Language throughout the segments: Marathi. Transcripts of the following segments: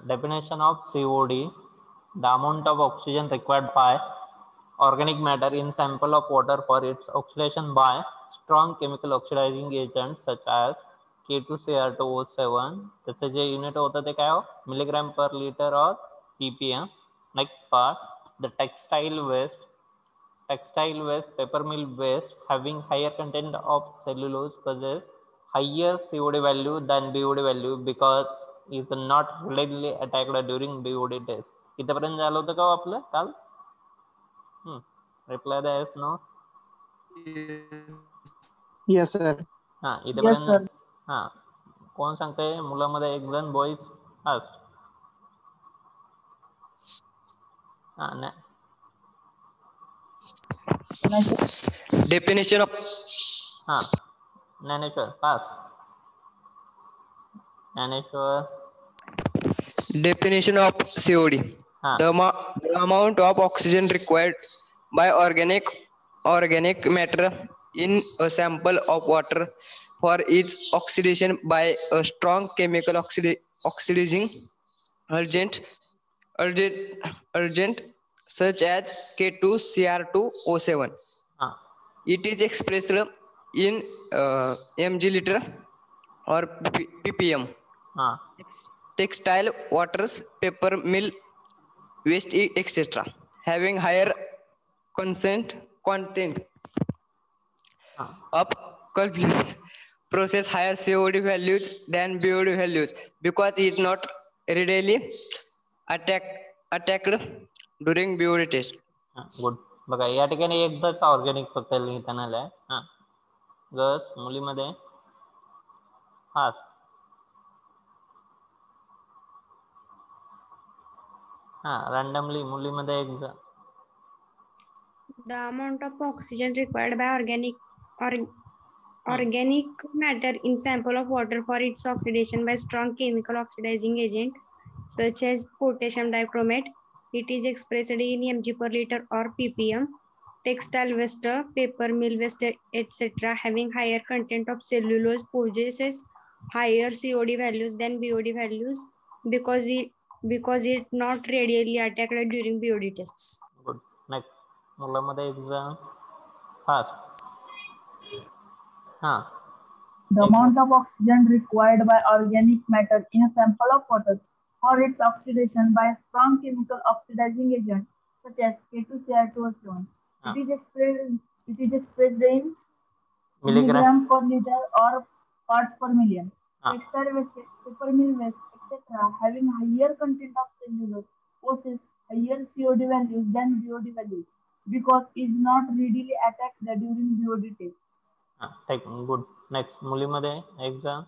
Definition of COD: the amount of oxygen required by organic matter in sample of water for its oxidation by strong chemical oxidizing agents such as K2Cr2O7. त्याचे जे युनिट होतं ते काय हो? मिलीग्राम पर लिटर और ppm. Next part, the textile waste, paper mill waste having higher content of cellulose possess higher COD value than BOD value because is not readily attacked during BOD test. इथपर्यंत झालं होतं का आपलं काल? रिप्लाय द्या yes no. Yes sir. इथपर्यंत कोण सांगतंय मुलामध्ये एक जण boys fast. Definition of Dnyaneshwar fast. Dnyaneshwar. Definition of COD: the amount of oxygen required by organic matter in a sample of water for its oxidation by a strong chemical oxidizing agent such as K2Cr2O7. It is expressed in mg liter or ppm. Textile, waters, paper mill waste, etc. having higher content of culpins process higher COD values than BOD values because it is not readily attacked during BOD test. Good. बघा या ठिकाणी एकदाच ऑर्गॅनिक फक्त लिहिताना आलाय. गस मुलीमध्ये फास्ट. रँडमली मुलीमध्ये एक जण. The amount of oxygen required by organic matter in sample of water for its oxidation by strong chemical oxidizing agent such as potassium dichromate. It is expressed in mg per liter or ppm. Textile waste, paper mill waste, etc. having higher content of cellulose possesses higher COD values than BOD values because it not readily attacked during BOD tests. Good. Next मुलामध्ये एक जण fast. The amount of oxygen required by organic matter in a sample of water for its oxidation by a strong chemical oxidizing agent such as K2Cr2O7. It is expressed in milligram per liter or parts per million. Textile waste, paper mill waste, etc. having higher content of cellulose possess higher COD values than BOD values because it is not readily attacked during BOD test. Good. Next मुलीमध्ये एक जण.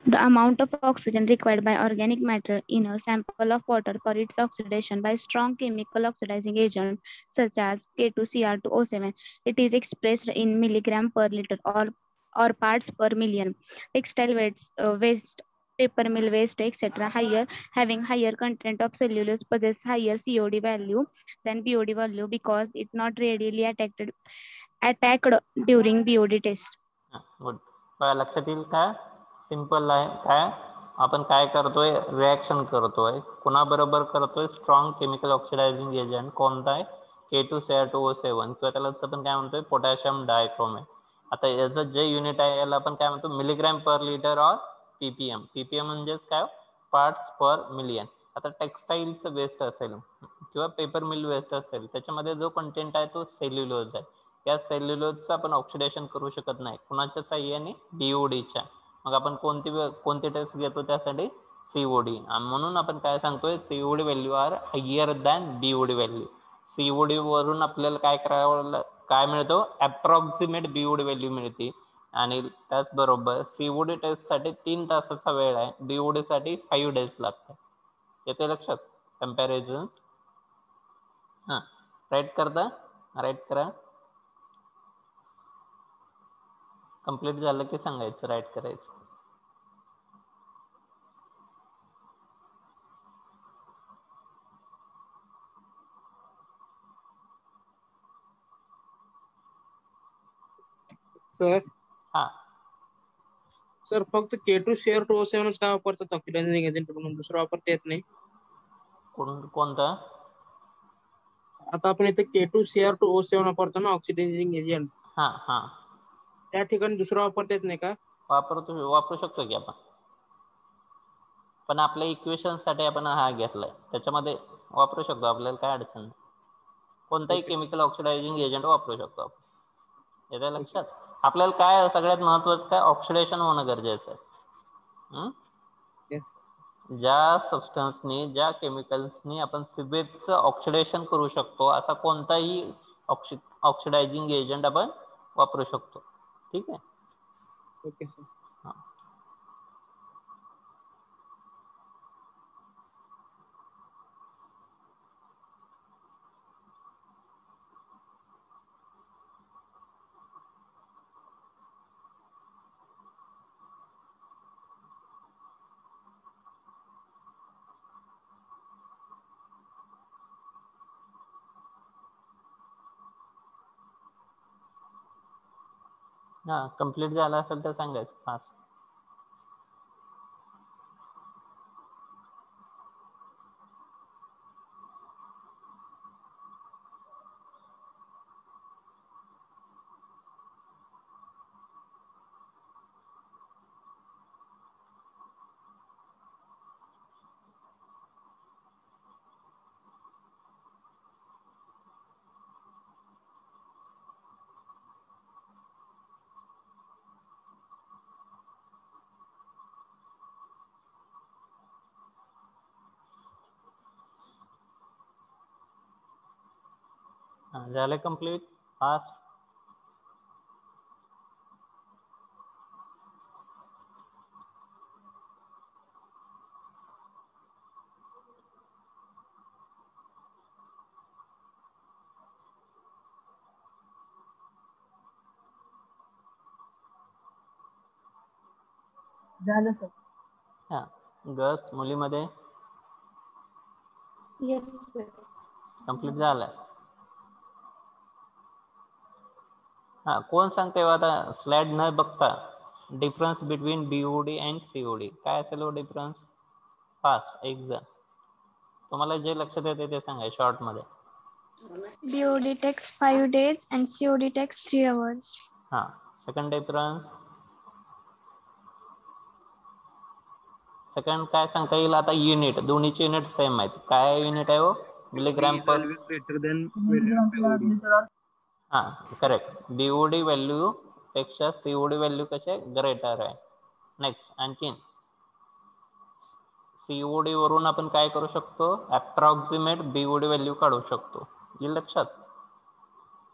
The amount of oxygen required by organic matter in a sample of water for its oxidation by strong chemical oxidizing agent such as K2Cr2O7. It is expressed in milligram per liter or parts per million. Textile waste, paper mill waste, etc. having higher content of cellulose possess higher COD value than BOD value because it not readily attacked during BOD test. Good. लक्षात येईल काय? सिंपल आहे. काय आपण काय करतोय? रिॲक्शन करतोय. कुणाबरोबर करतोय? Strong chemical oxidizing agent. कोणता आहे? K2Cr2O7 किंवा त्याला आपण काय म्हणतोय? Potassium dichromate. आता याचं जे युनिट आहे याला आपण काय म्हणतो? मिलीग्रॅम पर लिटर और ppm. ppm म्हणजेच काय? पार्ट्स पर मिलियन. आता टेक्सटाईलचं वेस्ट असेल किंवा पेपर मिल वेस्ट असेल त्याच्यामध्ये जो कंटेंट आहे तो सेल्युलोज आहे. या सेल्युलोजचं आपण ऑक्सिडेशन करू शकत नाही. कुणाच्या साह्याने? BODच्या. मग आपण कोणती टेस्ट घेतो त्यासाठी? COD. म्हणून आपण काय सांगतोय? COD value are higher than BOD value. COD वरून आपल्याला काय मिळतो? अप्रॉक्सिमेट BOD व्हॅल्यू मिळते. आणि त्याचबरोबर COD टेस्टसाठी 3 तासाचा वेळ आहे. BOD साठी 5 days लागतात. येते लक्षात? कम्पॅरिझन. राईट करता? राईट करा. कंप्लीट झालं की सांगायचं राईट करायचं. सर सर फक्त K2Cr2O7 का वापरतात ऑक्सिडायझिंग एजंट म्हणून, दुसरं वापरता येत नाही. कोणता? आता आपण इथे K2Cr2O7 वापरतो ना ऑक्सिडायझिंग एजंट, हा हा, त्या ठिकाणी दुसरं वापरता येत नाही का? वापरू शकतो की आपण, पण आपल्या इक्वेशन साठी आपण हा घेतलाय, त्याच्यामध्ये वापरू शकतो, आपल्याला काय अडचण नाही. कोणताही Okay. केमिकल ऑक्सिडायझिंग एजंट वापरू शकतो आपण. येत्या Okay. लक्षात? आपल्याला काय सगळ्यात महत्वाचं काय, ऑक्सिडेशन होणं गरजेचं आहे. Yes. ज्या सबस्टन्सनी, ज्या केमिकल्सनी आपण सिवेजचं ऑक्सिडेशन करू शकतो, असा कोणताही ऑक्सिडायझिंग एजंट आपण वापरू शकतो. ठीक आहे. Okay sir. हा, कम्प्लीट झाला असेल तर सांगायचं फास्ट. झालं कम्प्लीट फास्ट. झालं सर. हा, गस मुलीमध्ये Yes, sir. कम्प्लीट झालाय. हा, कोण सांगते आता स्लाइड न बघता difference between BOD and COD काय असेल डिफरन्स? फास्ट, एक जण तुम्हाला जे लक्षात येते ते सांगा शॉर्ट मध्ये. BOD takes 5 days and COD takes 3 hours. हा, सेकंड डिफरन्स. सेकंड काय सांगता येईल आता? युनिट, दोन्हीचे युनिट सेम आहेत. काय युनिट आहे हो? मिलीग्राम पर, हा करेक्ट. बीओडी व्हॅल्यू पेक्षा सीओडी व्हॅल्यू कसे ग्रेटर आहे. नेक्स्ट, आणखीन सीओडी वरून आपण काय करू शकतो? अप्रॉक्सिमेट बीओडी व्हॅल्यू काढू शकतो. येईल लक्षात?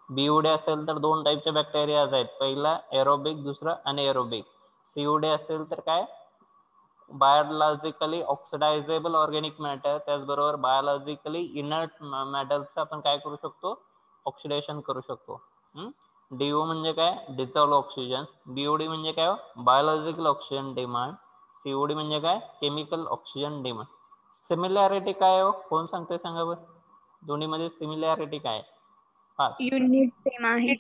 बीओडी असेल तर दोन टाईपचे बॅक्टेरियाज आहेत, पहिला एरोबिक, दुसरा अनएरोबिक. सीओडी असेल तर काय? बायोलॉजिकली ऑक्सिडायझेबल ऑर्गॅनिक मॅटर, त्याचबरोबर बायोलॉजिकली इनर्ट मॅटरचं आपण काय करू शकतो? ऑक्सिडेशन करू शकतो. डीओ म्हणजे काय? Dissolve oxygen. बीओडी म्हणजे काय? Biological oxygen demand. सीओडी म्हणजे काय? Chemical oxygen demand. सिमिलॅरिटी काय हो? कोण सांगते सांगा बरं, दोन्हीमध्ये सिमिलॅरिटी काय? फास्ट. Unit same आहे.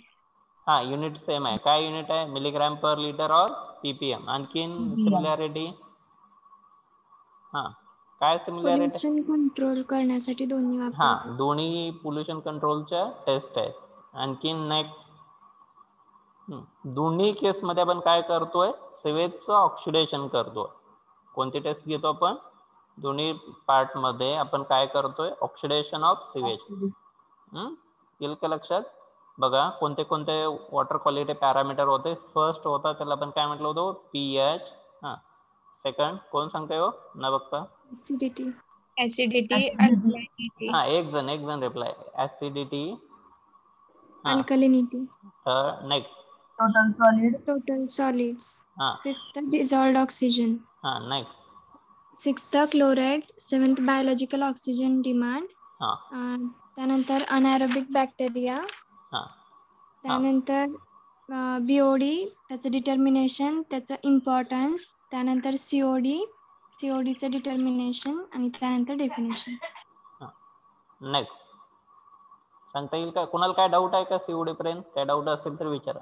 हा, युनिट सेम आहे. काय युनिट आहे? मिलीग्राम पर लिटर और पीपीएम. आणखीन सिमिलॅरिटी? हा, काय सिमिलॅरिटी? पोल्युशन कंट्रोल करण्यासाठी दोन्ही हा, वापरतात. दोन्ही पोल्युशन कंट्रोलच्या टेस्ट आहेत. आणखीन नेक्स्ट, दोन्ही केसमध्ये आपण काय करतोय? सिवेजचं ऑक्सिडेशन करतोय. कोणती टेस्ट घेतो आपण? दोन्ही पार्ट मध्ये आपण काय करतोय? Oxidation of sewage. येईल का लक्षात? बघा, कोणते कोणते वॉटर क्वालिटी पॅरामीटर होते. फर्स्ट होता त्याला आपण काय म्हटलं होतं? पीएच. हा, सेकंड कोण सांगते हो न बघता? Acidity, हा, एक जण reply. Acidity. alkalinity, next, total solids, हा 5th dissolved oxygen, हा, next, 6th chlorides, 7th biological oxygen demand, हा त्यानंतर anaerobic bacteria, हा हा त्यानंतर बीओडी, त्याचं डिटर्मिनेशन, त्याचं इम्पॉर्टन्स, त्यानंतर सीओडीचं डिटर्मिनेशन आणि त्यानंतर डेफिनेशन. हा, नेक्स्ट. सांगता येईल का? कोणाला काय डाऊट आहे का सीओडी पर्यंत? काय डाऊट असेल तर विचारा.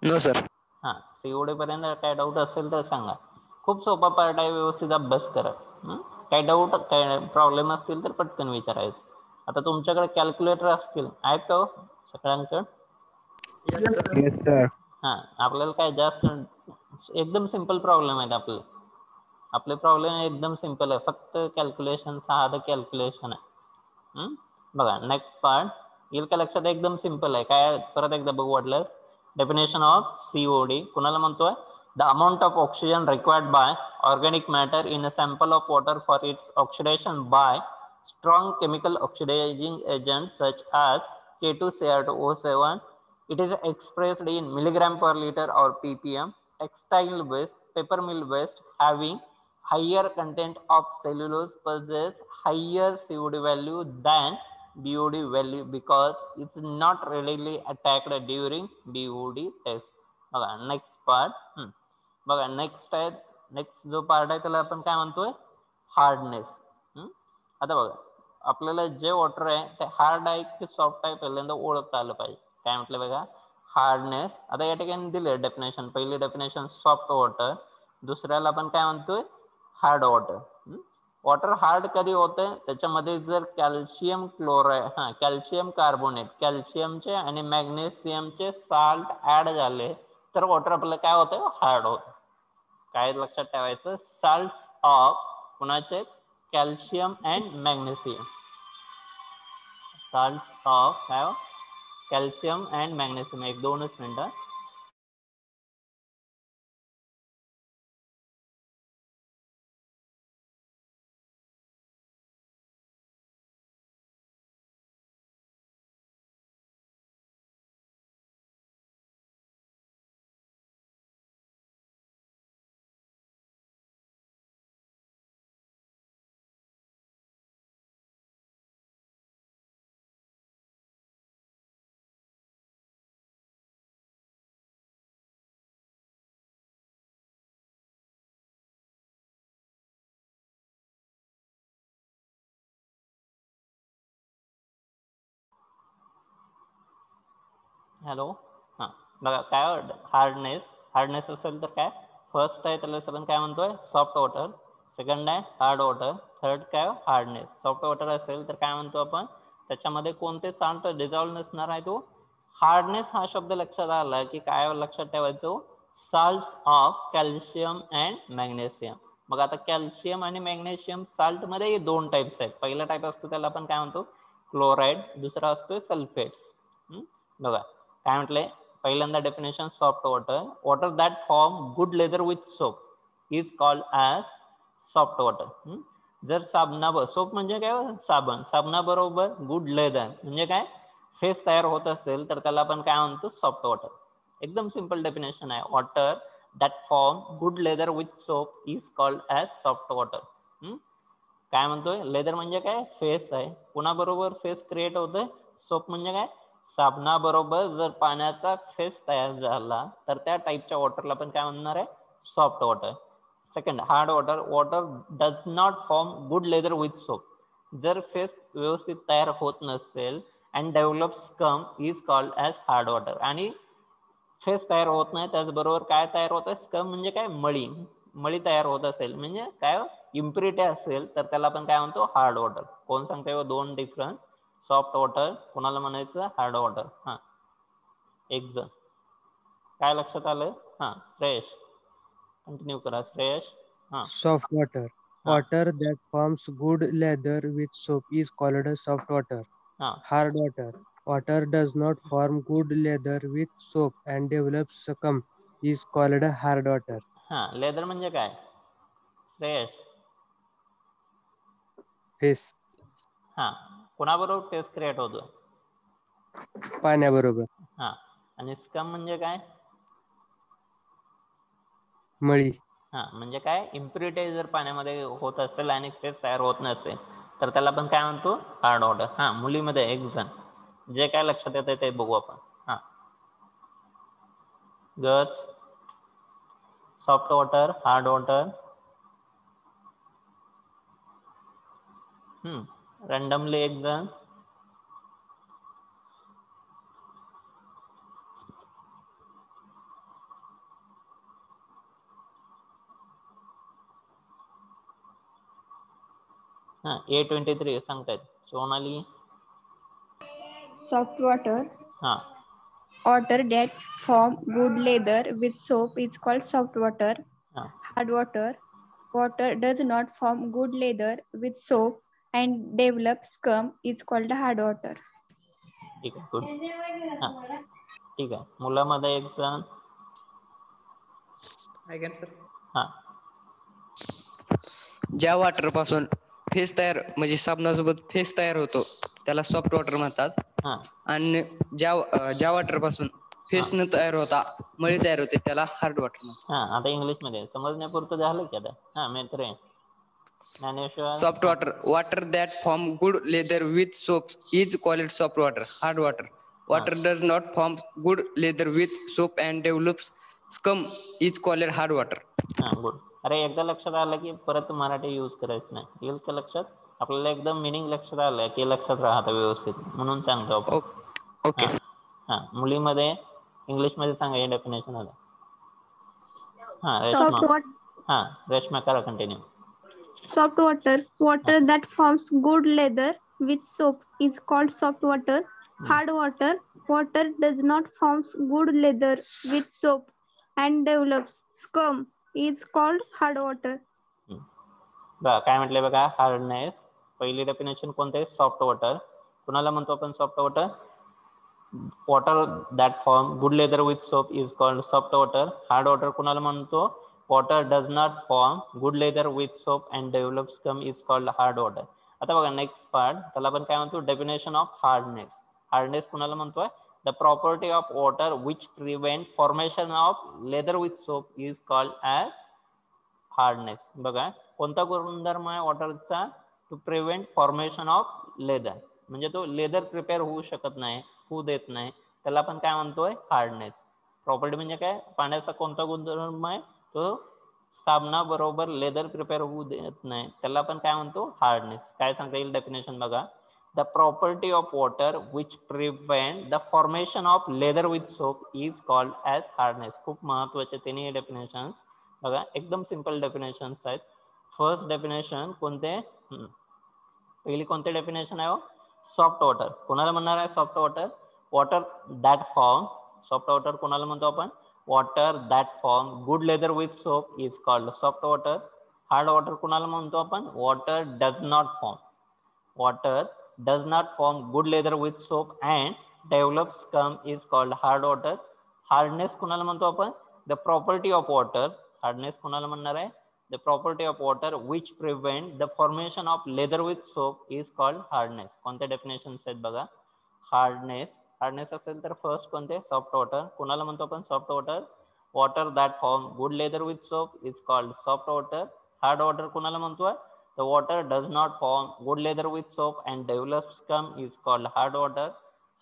No sir. हां COD पर्यंत काय डाऊट असेल तर सांगा. खूप सोपा पार्ट आहे, व्यवस्थित अभ्यास करा. काय डाऊट काय प्रॉब्लेम असतील तर पटकन विचारायचं. आता तुमच्याकडे कॅल्क्युलेटर असतील, आहेत का हो सगळ्यांकडे? Yes, sir. हां आपल्याला काय जास्त एकदम सिंपल प्रॉब्लेम आहेत आपले प्रॉब्लेम एकदम सिंपल आहे, फक्त कॅल्क्युलेशन, साधं कॅल्क्युलेशन आहे. बघा नेक्स्ट पार्ट येईल का लक्षात? एकदम सिंपल आहे. काय परत एकदा बघू वाटलं. डेफिनेशन ऑफ COD कुणाला म्हणतोय? The amount of oxygen required by organic matter in a sample of water for its oxidation by strong chemical oxidizing agents such as K2Cr2O7. It is expressed in milligram per liter or ppm. Textile waste, paper mill waste having higher content of cellulose possess higher COD value than BOD value because it's not readily attacked during BOD test. बघा नेक्स्ट पार्ट. बघा नेक्स्ट जो पार्ट आहे त्याला आपण काय म्हणतोय? हार्डनेस. आता बघा आपल्याला जे वॉटर आहे ते हार्ड आहे की सॉफ्ट आहे पहिल्यांदा ओळखता आलं पाहिजे. काय म्हटलं बघा? हार्डनेस. आता या ठिकाणी दिले डेफिनेशन. पहिली डेफिनेशन सॉफ्ट वॉटर, दुसऱ्याला आपण काय म्हणतोय? Hard water. वॉटर हार्ड कधी होते? त्याच्यामध्ये जर कॅल्शियम क्लोराईड कॅल्शियम कार्बोनेट, कॅल्शियमचे आणि मॅग्नेशियमचे साल्ट ऍड झाले तर वॉटर आपलं काय होतं? हार्ड होतं. काय लक्षात ठेवायचं? साल्ट्स ऑफ कुणाचे? Calcium and magnesium. Salts of काय? Calcium and magnesium. एक दोनच मिनिटं. हॅलो. हां बघा काय हार्डनेस असेल तर काय? फर्स्ट आहे त्याला आपण काय म्हणतोय? Soft water. सेकंड आहे हार्ड वॉटर. थर्ड काय? हार्डनेस. सॉफ्ट वॉटर असेल तर काय म्हणतो आपण? त्याच्यामध्ये कोणते साल्ट डिझॉल्व नसणार आहे तो हार्डनेस. हा शब्द लक्षात आला की काय लक्षात ठेवायचं? Salts of calcium and magnesium. मग आता कॅल्शियम आणि मॅग्नेशियम साल्ट मध्ये दोन टाईप्स आहेत. पहिला टाईप असतो त्याला आपण काय म्हणतो? क्लोराईड. दुसरा असतोय सल्फेट्स. बघा काय म्हटलंय? पहिल्यांदा definition soft water. Water that form good leather with soap is called as soft water. जर सोप म्हणजे काय? साबण. साबणाबरोबर गुड लेदर म्हणजे काय? फेस तयार होत असेल तर त्याला आपण काय म्हणतो? Soft water. एकदम सिंपल डेफिनेशन आहे. Water that form good leather with soap is called as soft water. काय म्हणतोय? लेदर म्हणजे काय? फेस आहे. कुणाबरोबर फेस क्रिएट होतोय? सोप म्हणजे काय? साबणाबरोबर जर पाण्याचा फेस तयार झाला तर त्या टाईपच्या वॉटरला आपण काय म्हणणार आहे? Soft water. Second hard water. Water does not form good leather with soap. जर फेस व्यवस्थित तयार होत नसेल and develop scum is called as hard water. आणि फेस तयार होत नाही त्याचबरोबर काय तयार होत आहे? स्कम म्हणजे काय? मळी तयार होत असेल म्हणजे काय? इम्प्युरिटी असेल तर त्याला आपण काय म्हणतो? Hard water. कोण सांगते? दोन डिफरन्स. सॉफ्ट वॉटर कोणाला म्हणायचं? Hard water. एक जण काय लक्षात आलं? श्रेयश कंटिन्यू करा. Shreyas. Soft water. Water that forms good lather with soap is called soft water. Hard water. Water does not form good lather with soap and develops scum is called hard water. Leather म्हणजे काय? श्रेयश. फेस. कोणाबरोबर फेस क्रिएट होतो? पाण्याबरोबर. आणि स्कम म्हणजे काय? मळी. म्हणजे काय? इम्प्युरिटी जर पाण्यामध्ये होत असेल आणि फेस तयार होत नसेल तर त्याला आपण काय म्हणतो? Hard water. मुलीमध्ये एक जण जे काय लक्षात येते ते बघू आपण. Girls. Soft water, hard water. Randomly एक जण. A23 सांगतायत सोनाली. Soft water. हा Water that form good leather with soap is called soft water. हा Hard water. Water does not form good leather with soap and develops scum is called hard water. ठीक आहे गुड. हा ठीक आहे. मुलामध्ये एक जण. हा ज्या वॉटर पासून फेस तयार म्हणजे साबणासोबत फेस तयार होतो त्याला सॉफ्ट वॉटर म्हणतात. हा आणि ज्या वॉटर पासून फेस न तयार होता मळी तयार होते त्याला हार्ड वॉटर म्हणतात. हा आता इंग्लिश मध्ये समजण्यापुरतं झालं की आता. हा मित्र Dnyaneshwar. Soft water water that form good leather with soap is called soft water. Hard water water does not form good leather with soap and develops scum is called hard water. हा गुड. अरे एकदा लक्षात आलं की परत मराठी यूज करायचं नाही. येईल का लक्षात? आपल्याला एकदम मिनिंग लक्षात आलं की लक्षात राहतं व्यवस्थित म्हणून सांगतो आपण. ओके. हा मुलीमध्ये इंग्लिश मध्ये सांगा हे डेफिनेशन आलं. हा Soft रेश्मा. water. हा रेश्मा करा continue. Soft water. Water that forms good leather with soap is called soft water. Hard water. Water does not form good leather with soap and develops scum is called hard water. बघा काय म्हटलंय बघा. हार्डनेस पहिली डेफिनेशन कोणते? Soft water. कुणाला म्हणतो आपण soft water? Water that form good leather with soap is called soft water. Hard water कुणाला म्हणतो? Water does not form good leather with soap and develop scum is called hard water. आता बघा नेक्स्ट पार्ट त्याला आपण काय म्हणतो? Definition of hardness. हार्डनेस कुणाला म्हणतोय? The property of water which prevent formation of leather with soap is called as hardness. बघा कोणता गुणधर्म आहे वॉटरचा? To prevent formation of leather. म्हणजे तो लेदर प्रिपेअर होऊ शकत नाही, होऊ देत नाही, त्याला आपण काय म्हणतोय? हार्डनेस. प्रॉपर्टी म्हणजे काय? पाण्याचा कोणता गुणधर्म आहे? तो साबणाबरोबर लेदर प्रिपेअर होऊ देत नाही, त्याला आपण काय म्हणतो? हार्डनेस. काय सांगता येईल डेफिनेशन बघा. The property of water which prevent the formation of leather with soap is called as hardness. खूप महत्वाचे तिन्ही डेफिनेशन्स बघा. एकदम सिंपल डेफिनेशन्स आहेत. फर्स्ट डेफिनेशन कोणते? पहिली कोणते डेफिनेशन आहे? Soft water. कोणाला म्हणणार आहे soft water? Water that form. Soft water कोणाला म्हणतो आपण? Water that form good leather with soap is called soft water. Hard water कुणाला म्हणतो आपण? Water does not form. Water does not form good leather with soap and develop scum is called hard water. Hardness कुणाला म्हणतो आपण? The property of water. Hardness कुणाला म्हणणार आहे? The property of water which prevent the formation of leather with soap is called hardness. कोणत्या डेफिनेशन्स आहेत बघा. हार्डनेस. हार्डनेस असेल तर फर्स्ट कोणते? Soft water. कुणाला म्हणतो आपण soft water? Water that form good leather with soap is called soft water. Hard water कुणाला म्हणतोय? The water does not form good leather with soap and develop scum is called hard water.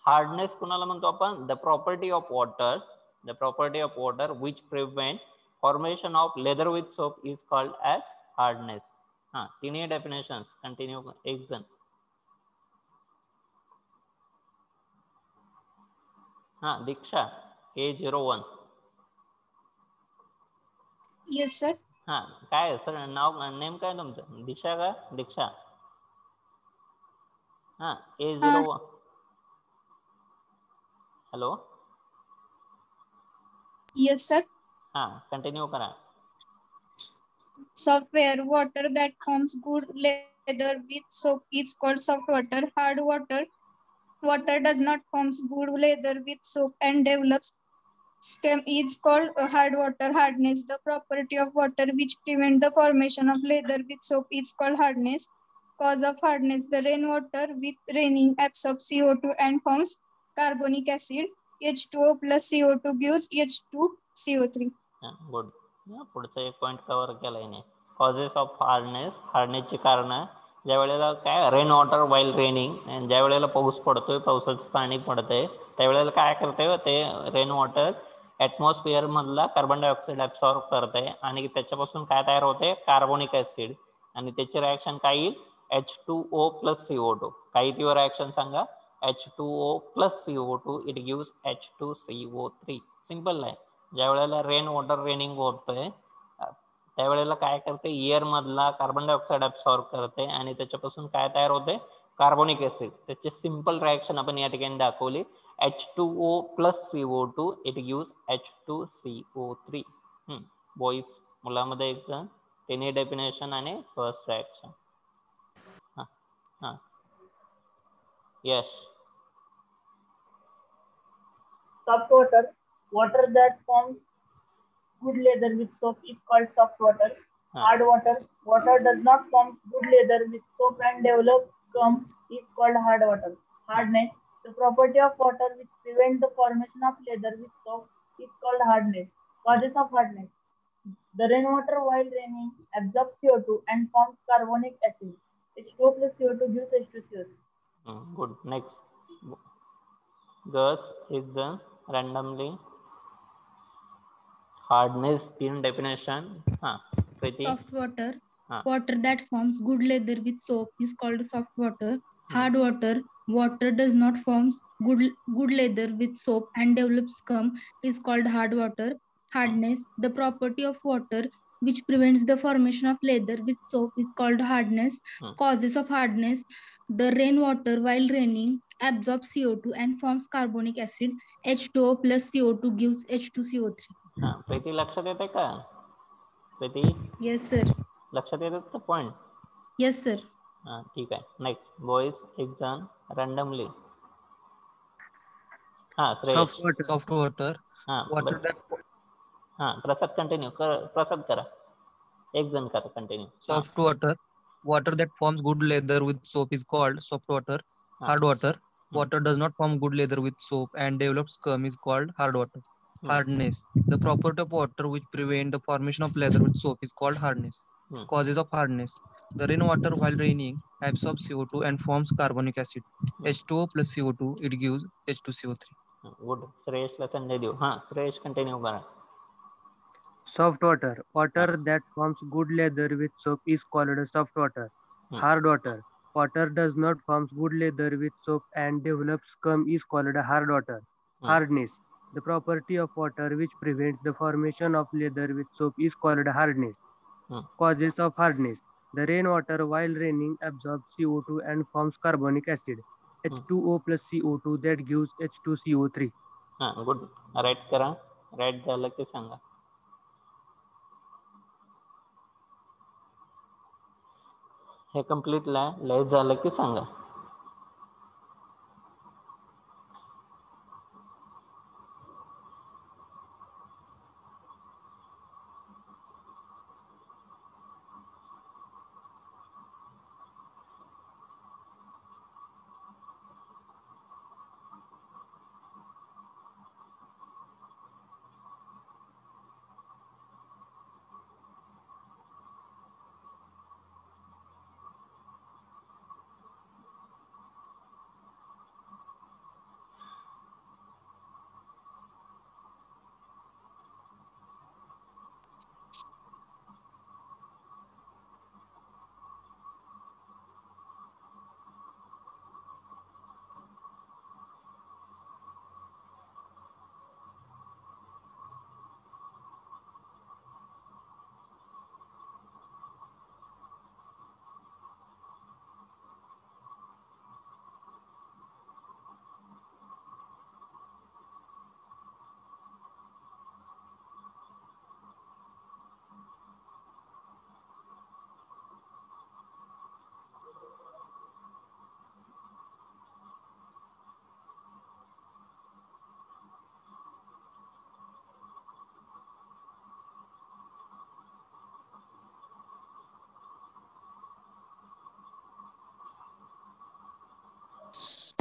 Hardness कुणाला म्हणतो आपण? The property of water. The property of water which prevent formation of leather with soap is called as hardness. हा तिन्ही डेफिनेशन्स कंटिन्यू. एक जण. हा दीक्षा A01. Yes, sir. हा काय सर नाव नेम काय तुमचं? दिशा का दीक्षा? हा A01. हॅलो. Yes, sir. हा कंटिन्यू करा. Software. Water that forms good leather with soap is called soft water. Hard water. Water does not form good leather with soap and develops scum is called hard water. Hardness. The property of water which prevent the formation of leather with soap is called hardness. Cause of hardness. The rainwater with raining absorbs CO2 and forms carbonic acid. H2O plus CO2 gives H2CO3. Good. पुढचा एक पॉईंट कव्हर केलाय नाही. Causes of hardness. हार्डनेसची कारणं. ज्या वेळेला काय रेन वॉटर वाईल रेनिंग, ज्या वेळेला पाऊस पडतोय, पावसाचं पाणी पडतंय, त्यावेळेला काय करतंय ते रेन वॉटर ॲटमॉस्फिअर मधला कार्बन डायऑक्साईड ॲब्सॉर्ब करतंय आणि त्याच्यापासून काय तयार होते? Carbonic acid. आणि त्याची रिॲक्शन काय येईल? H2O plus CO2. काही ती रिॲक्शन सांगा. H2O plus CO2 it gives H2CO3. Simple आहे. ज्या वेळेला रेन वॉटर रेनिंग होतंय त्यावेळेला काय करते, एअर मधला कार्बन डायऑक्साईड ऍब्सॉर्ब करते आणि त्याच्यापासून काय तयार होते, कार्बोनिक ऍसिड. त्याची सिंपल रिएक्शन आपण या ठिकाणी दाखवली. H2O plus CO2 it gives H2CO3. Boys, मुलामध्ये एक जण तिन्ही डेफिनेशन आणि first reaction. Yes. Soft water. Water that forms good leather with soap is called soft water. Hard water. Water does not form good leather with soap and develops scum is called hard water. Hardness. The property of water which prevents the formation of leather with soap is called hardness. Causes of hardness. The rainwater while raining absorbs CO2 and forms carbonic acid. H2O plus CO2 gives H2CO3. Good. Next. Girls, exam randomly. Hardness, तीन definition. Soft water. Water that forms good leather with soap is called soft water. Hard water. Water does not form good leather with soap and develops scum is called hard water. Hardness. The property of water which prevents the formation of leather with soap is called hardness. Causes of hardness. The rainwater while raining absorbs CO2 and forms carbonic acid. H2O plus CO2 gives H2CO3. Preeti लक्षात येते का? प्रीती? Yes sir. लक्षात येतात का पॉइंट? Yes sir. ठीक आहे. Next. Boys, exam randomly. Shreyash. Soft water. Prasad continue कर. प्रसाद करा. एक जण करा continue. Soft water. Water that forms good leather with soap is called soft water. Hard water. Water does not form good leather with soap and develops scum is called hard water. Hardness. The property of water which prevent the formation of leather with soap is called hardness. Causes of hardness. The rainwater while raining absorbs CO2 and forms carbonic acid. H2O plus CO2 it gives H2CO3. Good. श्रेयसला संडे देऊ. श्रेयस कंटिन्यू करा. Soft water. Water that forms good leather with soap is called soft water. Hard water. Water does not form good leather with soap and develops scum is called hard water. Hardness. The property of water which prevents the formation of leather with soap is called hardness. Causes of hardness. The rainwater while raining absorbs CO2 and forms carbonic acid. H2O plus CO2 that gives H2CO3. Good. Write करा. राईट झालं की सांगा. हे कम्प्लीट लाईट झालं की सांगा.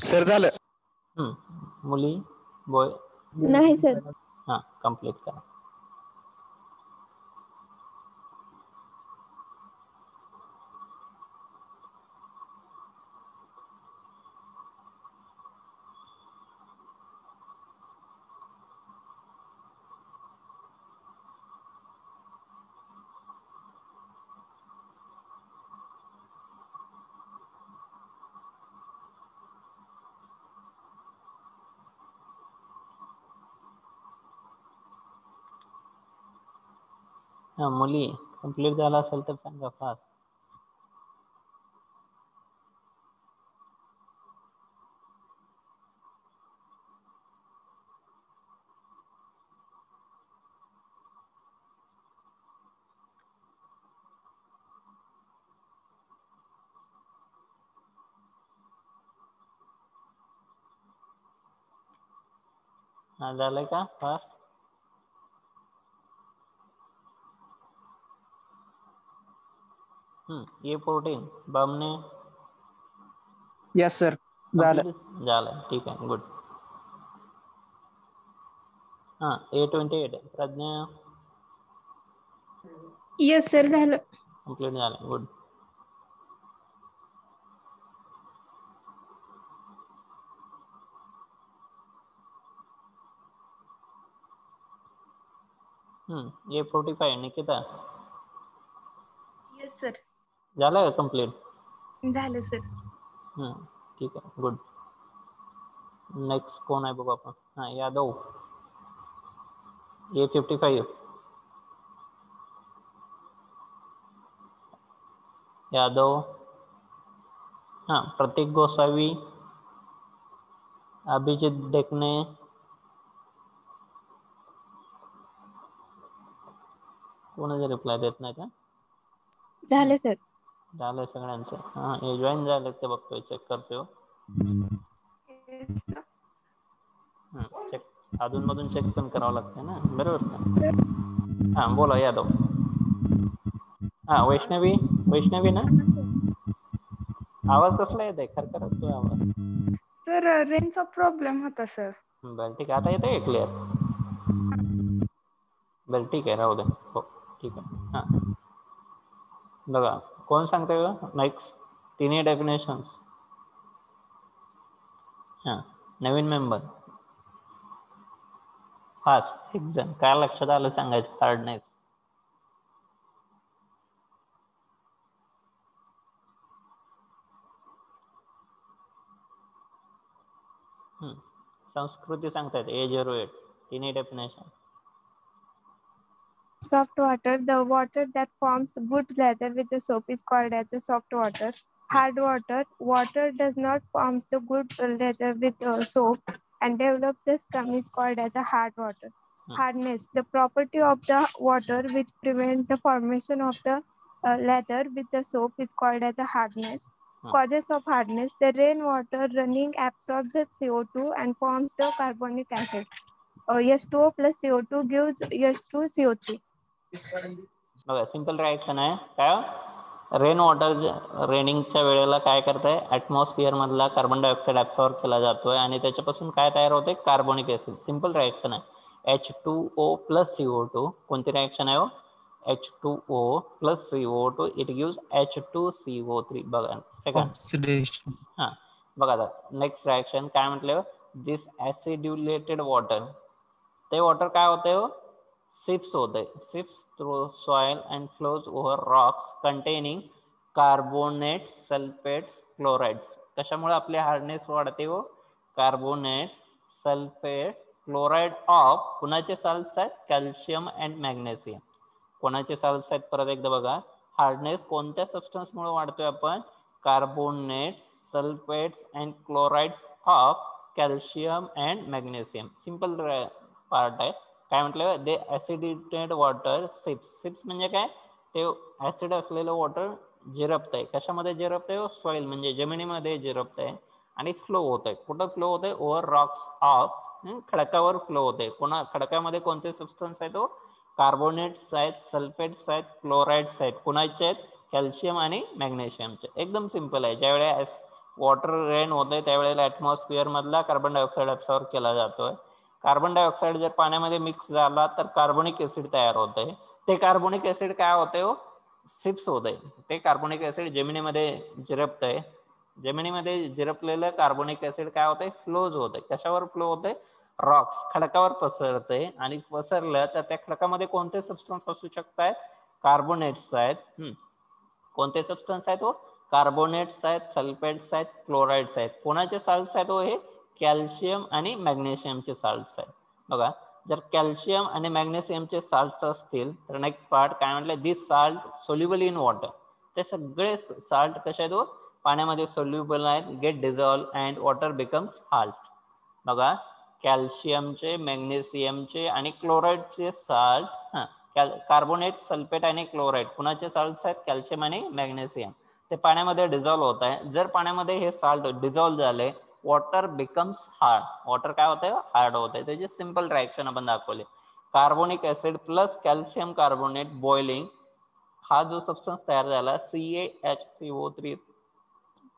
सर झालं. मुली, बॉय. नाही सर. कंप्लीट करा. मुली कंप्लीट झाला असेल तर सांगा फास्ट. हा झालंय का fast? A14 Bamne. Yes sir झालं. झालं ठीक आहे गुड. हा A28 प्रज्ञा. यस सर झालं. कंप्लीट झालं good. A45 Nikita. Yes sir. झालं का कंप्लीट? झालं सर. ठीक आहे गुड. नेक्स्ट कोण आहे बघू आपण. हा यादव. A55 यादव. हा प्रतीक गोसावी. अभिजित देखणे. कोणाचे रिप्लाय देत नाही का? झालं सर. झालंय सगळ्यांचं. हा हे जॉईन झाले ते बघतोय चेक करतोय. चेक अधून मधून चेक पण करावं लागतं ना बरोबर का? हा बोला यादव. हा वैष्णवी. वैष्णवी ना. आवाज कसला येत आहे खरखरतोय आवाज. सर रेंजचा प्रॉब्लेम होता सर. बरं ठीक आहे आता येतोय क्लिअर. बरं ठीक आहे राहू दे. हो ठीक आहे. हा बघा कोण सांगतोय नेक्स्ट. तिन्ही डेफिनेशन्स. हा नवीन मेंबर. फास्ट एक जण काय लक्षात आलं सांगायचं. हार्डनेस. संस्कृती सांगतायत A08 तिन्ही definition. Soft water, the water that forms good lather with the soap is called as a soft water. Hard water, water does not form the good lather with soap and develop the scum is called as a hard water. Hardness, the property of the water which prevents the formation of the lather with the soap is called as a hardness. Causes of hardness, the rainwater running absorbs the CO2 and forms the carbonic acid. H2O plus CO2 gives H2CO3. बघा सिंपल रिएक्शन आहे काय. रेन वॉटर रेनिंगच्या वेळेला काय करतंय ॲटमॉस्फिअर मधला कार्बन डायऑक्साईड ॲब्सॉर्ब केला जातोय आणि त्याच्यापासून काय तयार होते कार्बोनिक ऍसिड. सिंपल रिएक्शन आहे. H2O plus CO2 कोणती रिएक्शन आहे हो. H2O plus CO2 it gives H2CO3. बघा सेकंड. हा बघा आता नेक्स्ट रिएक्शन काय म्हटलं. दिस ऍसिड्युलेटेड वॉटर. ते वॉटर काय होते हो. सिप्स होते. Seeps through soil and flows over rocks containing carbonates sulphates chlorides. कशामुळे आपले हार्डनेस वाढते हो. कार्बोनेट्स सल्फेट क्लोराइड ऑफ कुणाचे सॉल्ट्स आहेत कॅल्शियम अँड मॅग्नेशियम. कोणाचे सॉल्ट्स आहेत परत एकदा बघा. हार्डनेस कोणत्या सबस्टन्समुळे वाढतोय आपण. Carbonates sulphates and chlorides of calcium and magnesium. Simple part आहे. काय म्हटलं the acidated water seeps. Seeps म्हणजे काय ते ऍसिड असलेलं वॉटर जिरपत आहे. कशामध्ये जिरपत आहे. सॉइल म्हणजे जमिनीमध्ये जिरपत आहे आणि फ्लो होत आहे. कुठं फ्लो होत आहे ओव्हर रॉक्स ऑफ खडकावर फ्लो होत आहे. कोणा खडकामध्ये कोणते सबस्टन्स आहेत तो कार्बोनेट्स आहेत सल्फेट्स आहेत क्लोराइड्स आहेत. कुणाचे आहेत कॅल्शियम आणि मॅग्नेशियमचे. एकदम सिंपल आहे. ज्यावेळेस वॉटर रेन होत आहे त्यावेळेला ॲटमॉस्फिअर मधला कार्बन डायऑक्साईड ॲब्सॉर्ब केला जातोय. कार्बन डायऑक्साईड जर पाण्यामध्ये मिक्स झाला तर कार्बोनिक ऍसिड तयार होते. ते कार्बोनिक ऍसिड काय होते हो सिप्स होते. ते कार्बोनिक ऍसिड जमिनीमध्ये जिरपत आहे. जमिनीमध्ये जिरपलेलं कार्बोनिक ऍसिड काय होते फ्लोज होते. कशावर फ्लो होते रॉक्स खडकावर पसरते आणि पसरलं तर त्या खडकामध्ये कोणते सबस्टन्स असू शकतात कार्बोनेट्स आहेत. कोणते सबस्टन्स आहेत हो कार्बोनेट्स आहेत सल्फेट्स आहेत क्लोराइड्स आहेत. कोणाचे सॉल्ट्स आहेत हो हे कॅल्शियम आणि मॅग्नेशियमचे सॉल्ट्स आहेत. बघा जर कॅल्शियम आणि मॅग्नेशियमचे साल्ट्स असतील तर नेक्स्ट पार्ट काय म्हटलं, this salt soluble in water. ते सगळे साल्ट कसे आहेत, पाण्यामध्ये सोल्युबल आहेत, get dissolve and water becomes hard. बघा, कॅल्शियमचे, मॅग्नेशियमचे आणि क्लोराईडचे साल्ट, कार्बोनेट, सल्फेट आणि क्लोराईड कुणाचे साल्ट्स आहेत, कॅल्शियम आणि मॅग्नेशियम, ते पाण्यामध्ये डिझॉल्व होत आहे. जर पाण्यामध्ये हे साल्ट डिझॉल्व झाले, वॉटर बिकम्स हार्ड. वॉटर काय होतंय, हार्ड होतंय. त्याची सिंपल रिएक्शन आपण दाखवली. Carbonic acid plus calcium carbonate boiling, हा जो सबस्टन्स तयार झाला CaHCO3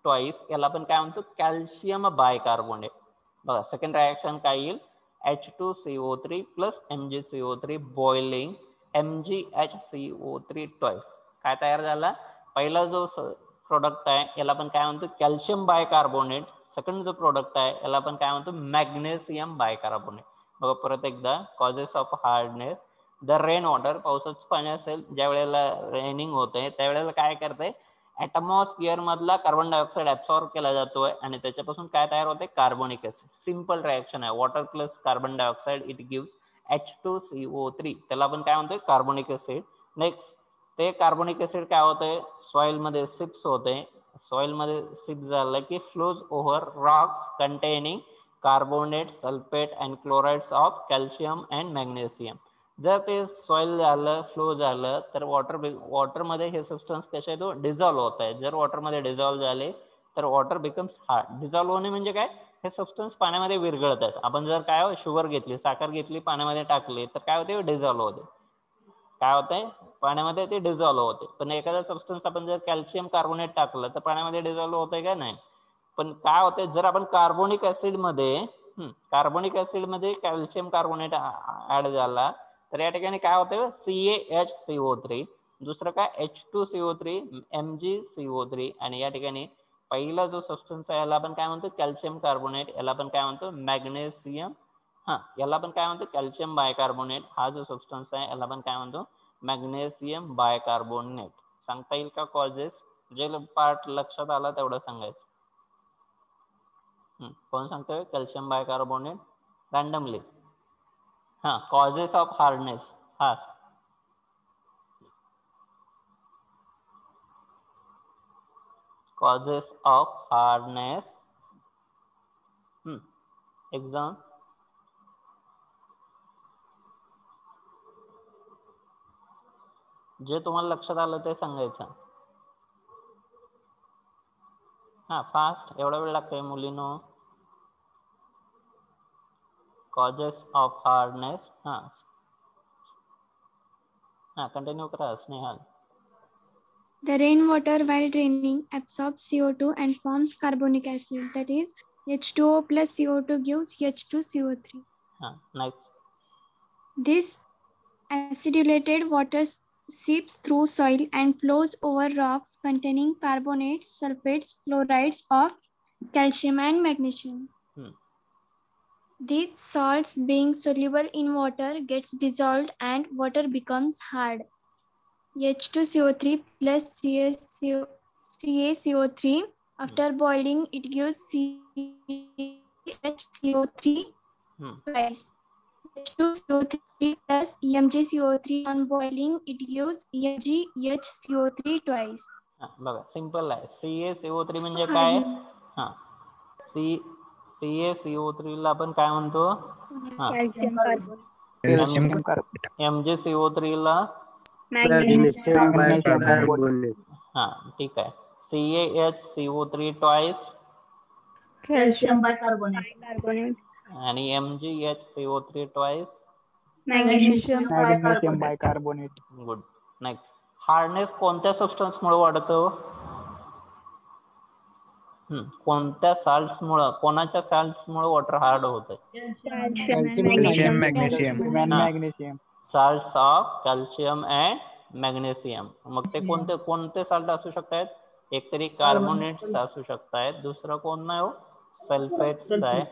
ट्वाइस, याला आपण काय म्हणतो, कॅल्शियम बायकार्बोनेट. बघा, सेकंड रिएक्शन काय येईल, H2CO3 plus MgCO3 boiling MgHCO3 twice. काय तयार झाला, पहिला जो प्रोडक्ट आहे याला आपण काय म्हणतो, कॅल्शियम बायकार्बोनेट. सेकंड जो प्रोडक्ट आहे याला आपण काय म्हणतो, मॅग्नेशियम बायकार्बोनेट. बघा परत एकदा, causes of hardness. The rain water, पावसाचं पाणी असेल, ज्या वेळेला रेनिंग होतंय त्यावेळेला काय करते, ऍटमॉस्फिअर मधला कार्बन डायऑक्साईड ऍब्सॉर्ब केला जातोय आणि त्याच्यापासून काय तयार होते, कार्बोनिक ऍसिड. सिंपल रिएक्शन आहे, water plus carbon dioxide it gives H2CO3, त्याला आपण काय म्हणतोय, कार्बोनिक ऍसिड. नेक्स्ट, ते कार्बोनिक ऍसिड काय होतंय, सॉइल मध्ये शिप्स होते. सॉइल मध्ये शिप झालं की flows over rocks containing carbonate, sulphate and chlorides of calcium and magnesium. जर ते सॉइल झालं, फ्लो झालं, तर वॉटरमध्ये हे सबस्टन्स कसे आहे, तो डिझॉल्व्ह होत आहे. जर वॉटरमध्ये डिझॉल्व्ह झाले तर वॉटर बिकम्स हार्ड. डिझॉल्व्ह होणे म्हणजे काय, हे सबस्टन्स पाण्यामध्ये विरघळत आहेत. आपण जर काय शुगर घेतली, साखर घेतली, पाण्यामध्ये टाकली तर काय होते, डिझॉल्व्ह होते. काय होतंय, पाण्यामध्ये ते डिझॉल्व्ह होते. पण एखादा सबस्टन्स आपण जर कॅल्शियम कार्बोनेट टाकलं तर पाण्यामध्ये डिझॉल्व्ह होतंय का, नाही. पण काय होतंय, जर आपण कार्बोनिक ऍसिड मध्ये कॅल्शियम कार्बोनेट ऍड झाला तर या ठिकाणी काय होतं, CaHCO3, दुसरं काय H2CO3 MgCO3, आणि या ठिकाणी पहिला जो सबस्टन्स आहे याला आपण काय म्हणतो, कॅल्शियम कार्बोनेट, याला आपण काय म्हणतो, मॅग्नेशियम, याला आपण काय म्हणतो, कॅल्शियम बायकार्बोनेट. हा जो सबस्टन्स आहे याला आपण काय म्हणतो, मॅग्नेशियम बायकार्बोनेट. सांगता येईल का कॉजेस, जे पार्ट लक्षात आला तेवढं सांगायचं. कोण सांगतोय, calcium bicarbonate, randomly. Causes of hardness. Causes of hardness, exam. जे तुम्हाला लक्षात आलं ते सांगायचं. फास्ट, एवढा वेळ लागतोय मुलीनो. कॉजेस ऑफ हार्डनेस, कंटिन्यू करा Snehal. The rainwater, while draining, absorbs CO2 and forms carbonic acid. That is, H2O plus CO2 gives H2CO3. Next. This acidulated water seeps through soil and flows over rocks containing carbonates, sulfates, chlorides of calcium and magnesium. These salts, being soluble in water, gets dissolved and water becomes hard. H2CO3 plus CaCO3. After boiling, it gives CaHCO3 twice. H2CO3 plus MgCO3. On boiling, it gives MgHCO3 twice. बघा, सिंपल आहे. CaCO3 म्हणजे काय, CaCO3 ला आपण काय म्हणतो, MgCO3 ला मॅग्नेशियम बायकार्बोनेट. ठीक आहे. CaHCO3 ट्वाइस कॅल्शियम बायकार्बोनेट आणि MgHCO3 twice magnesium bicarbonate. Good. Next, hardness कोणत्या सबस्टन्स मुळे वाढतो, कोणत्या साल्ट्स मुळे, कोणाच्या साल्ट्स मुळे वॉटर हार्ड होत आहे, salts of calcium and magnesium. मग ते कोणते साल्ट असू शकतात, एकतरी कार्बोनेट्स असू शकतात, दुसरं कोण नाही हो, सल्फेट्स आहे,